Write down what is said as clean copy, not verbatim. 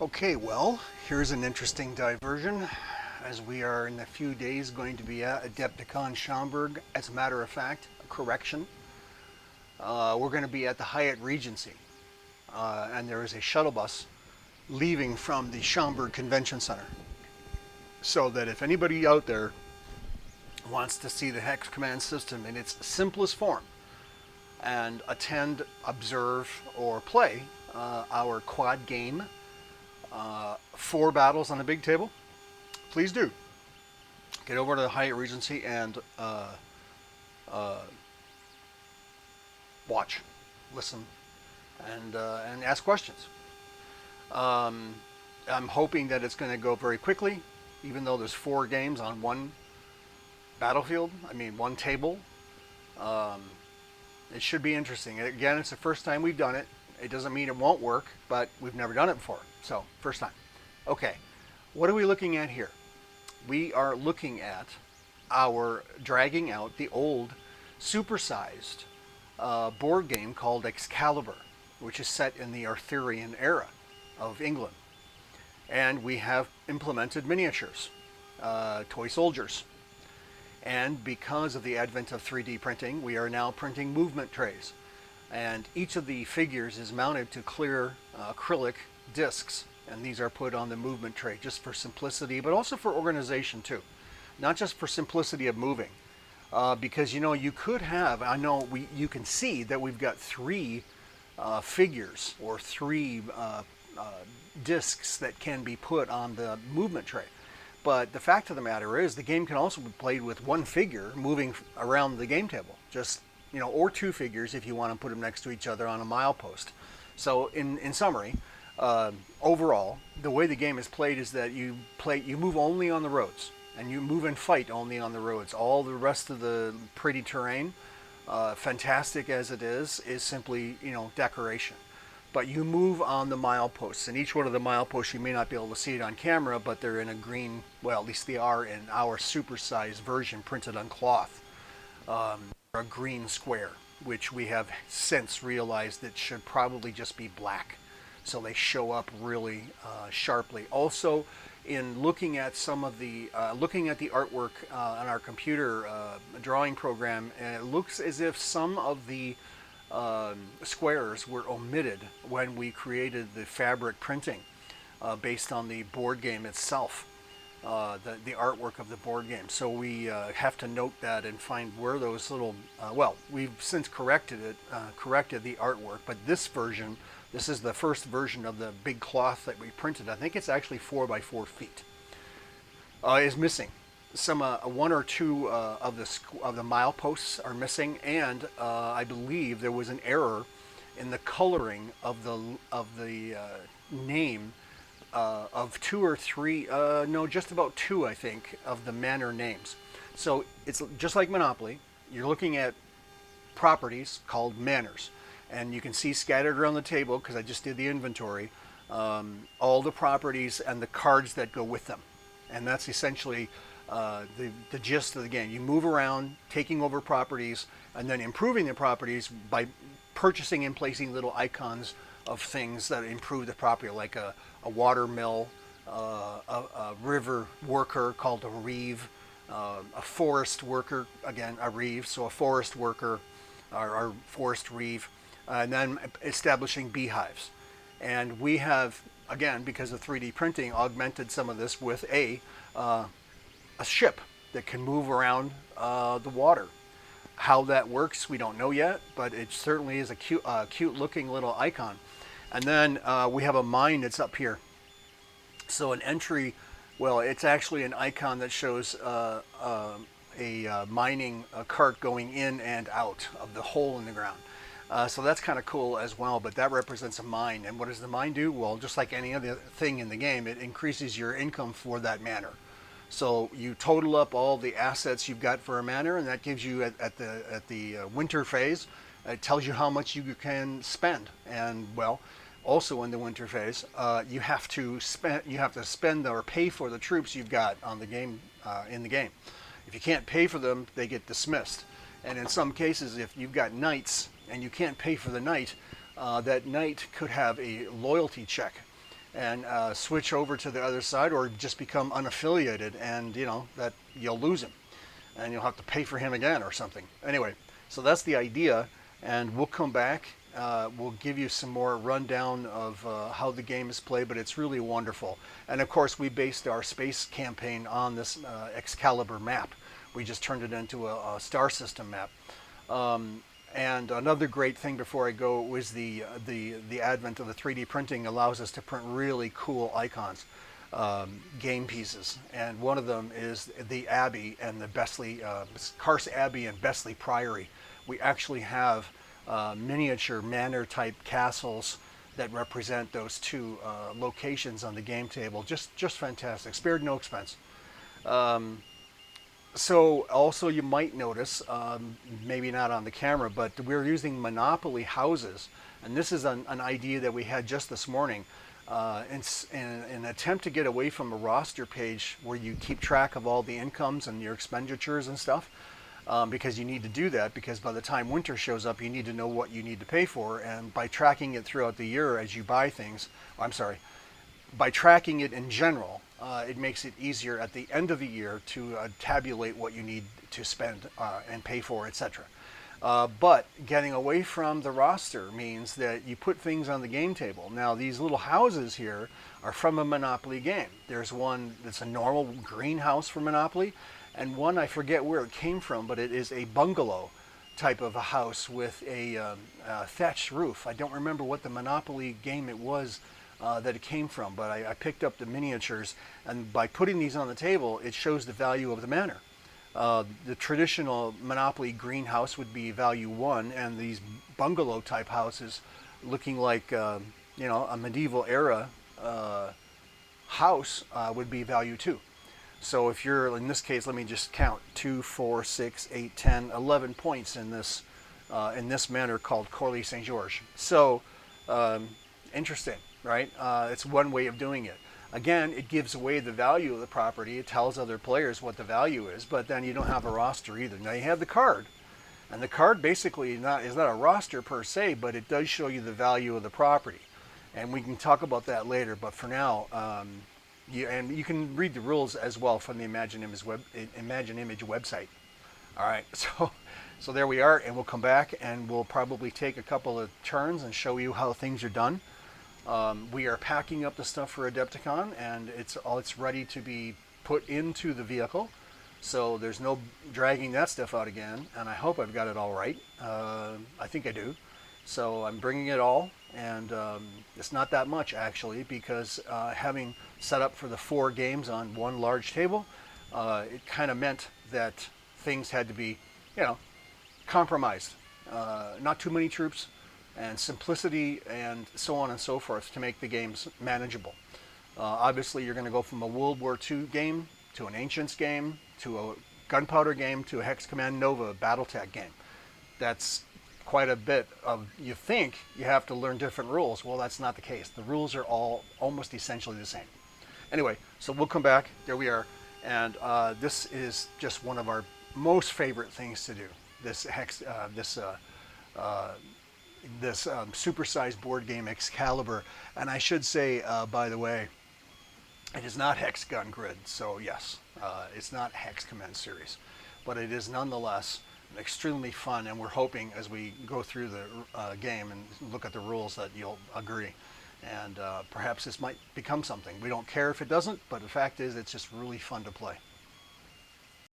Okay, well, here's an interesting diversion as we are in a few days going to be at Adepticon Schaumburg. As a matter of fact, a correction. We're going to be at the Hyatt Regency, and there is a shuttle bus leaving from the Schaumburg Convention Center. So that if anybody out there wants to see the Hex Command system in its simplest form and attend, observe, or play our quad game, 4 battles on a big table, please do get over to the Hyatt Regency and uh, watch, listen, and ask questions. Um, I'm hoping that it's going to go very quickly, even though there's 4 games on one battlefield. I mean, one table. Um, it should be interesting. Again, it's the first time we've done it. It doesn't mean it won't work, but we've never done it before. So, first time. Okay, what are we looking at here? We are looking at our dragging out the old supersized board game called Excalibur, which is set in the Arthurian era of England. And we have implemented miniatures, toy soldiers. And because of the advent of 3D printing, we are now printing movement trays. And each of the figures is mounted to clear acrylic discs, and these are put on the movement tray just for simplicity, but also for organization too. Not just for simplicity of moving, because you could have. You can see that we've got 3 figures or 3 discs that can be put on the movement tray. But the fact of the matter is, the game can also be played with 1 figure moving around the game table, just or 2 figures if you want to put them next to each other on a milepost. So, in summary, overall, the way the game is played is that you move only on the roads, and you move and fight only on the roads. All the rest of the pretty terrain, fantastic as it is simply decoration. But you move on the mileposts, and each one of the mileposts, you may not be able to see it on camera, but they're in a green. Well, at least they are in our supersized version, printed on cloth. A green square, which we have since realized that should probably just be black, so they show up really sharply. Also, in looking at some of the artwork on our computer drawing program, it looks as if some of the squares were omitted when we created the fabric printing based on the board game itself, the artwork of the board game. So we have to note that and find where those little. We've since corrected the artwork, but this is the first version of the big cloth that we printed. I think it's actually 4 by 4 feet. Is missing. Some 1 or 2 of the mileposts are missing, and I believe there was an error in the coloring of the name of 2 or 3. No, just about 2, I think, of the manor names. So it's just like Monopoly. You're looking at properties called manors, and you can see scattered around the table, because I just did the inventory, all the properties and the cards that go with them, and that's essentially the gist of the game. You move around, taking over properties, and then improving the properties by purchasing and placing little icons of things that improve the property, like a water mill, a river worker called a reeve, a forest worker, again, a reeve, so a forest worker, or forest reeve, and then establishing beehives. And we have, again, because of 3D printing, augmented some of this with a ship that can move around the water. How that works, we don't know yet, but it certainly is a cute looking little icon. And then we have a mine that's up here. So an entry, well, it's actually an icon that shows a mining cart going in and out of the hole in the ground. So that's kind of cool as well, but that represents a mine. And what does the mine do? Well, just like any other thing in the game, it increases your income for that manor. So you total up all the assets you've got for a manor, and that gives you at the winter phase, it tells you how much you can spend. And well, also in the winter phase, you have to spend or pay for the troops you've got on the game in the game. If you can't pay for them, they get dismissed. And in some cases, if you've got knights and you can't pay for the knight, that knight could have a loyalty check. and switch over to the other side, or just become unaffiliated, and that you'll lose him, and you'll have to pay for him again or something. Anyway, so that's the idea, and we'll come back. We'll give you some more rundown of how the game is played, but it's really wonderful. And of course, we based our space campaign on this Excalibur map. We just turned it into a star system map. And another great thing before I go was the advent of the 3D printing allows us to print really cool icons, game pieces. And one of them is the Abbey and the Besley, Carse Abbey and Besley Priory. We actually have miniature manor type castles that represent those two locations on the game table. Just fantastic. Spared no expense. So also you might notice, maybe not on the camera, but we're using Monopoly houses. And this is an idea that we had just this morning. In an attempt to get away from a roster page where you keep track of all the incomes and your expenditures and stuff, because you need to do that, because by the time winter shows up, you need to know what you need to pay for. And by tracking it throughout the year as you buy things, by tracking it in general, it makes it easier at the end of the year to tabulate what you need to spend and pay for, etc. But getting away from the roster means that you put things on the game table. Now, these little houses here are from a Monopoly game. There's one that's a normal greenhouse for Monopoly, and one I forget where it came from, but it is a bungalow type of a house with a thatched roof. I don't remember what the Monopoly game it was that it came from, but I picked up the miniatures, and by putting these on the table, it shows the value of the manor. The traditional Monopoly greenhouse would be value 1, and these bungalow type houses looking like a medieval era house would be value 2. So if you're, in this case, let me just count, 2, 4, 6, 8, 10, 11 points in this manor called Corley St. George. So interesting, right? It's one way of doing it. Again, it gives away the value of the property. It tells other players what the value is, but then you don't have a roster either. Now you have the card, and the card basically is not a roster per se, but it does show you the value of the property. And we can talk about that later, but for now, you can read the rules as well from the Imagine Image website. All right, so there we are, and we'll come back and we'll probably take a couple of turns and show you how things are done. We are packing up the stuff for Adepticon, and it's ready to be put into the vehicle. So there's no dragging that stuff out again, and I hope I've got it all right. I think I do. So I'm bringing it all, and it's not that much actually, because having set up for the 4 games on one large table, it kind of meant that things had to be, compromised. Not too many troops, and simplicity, and so on and so forth, to make the games manageable. Obviously, you're going to go from a World War II game to an Ancients game to a Gunpowder game to a Hex Command Nova Battletech game. That's quite a bit of, you think you have to learn different rules. Well, that's not the case. The rules are all almost essentially the same. Anyway, so we'll come back. There we are. And this is just one of our most favorite things to do. This supersized board game, Excalibur. And I should say, by the way, it is not Hex Gun Grid. So yes, it's not Hex Command series, but it is nonetheless extremely fun. And we're hoping as we go through the game and look at the rules that you'll agree. And perhaps this might become something. We don't care if it doesn't, but the fact is it's just really fun to play.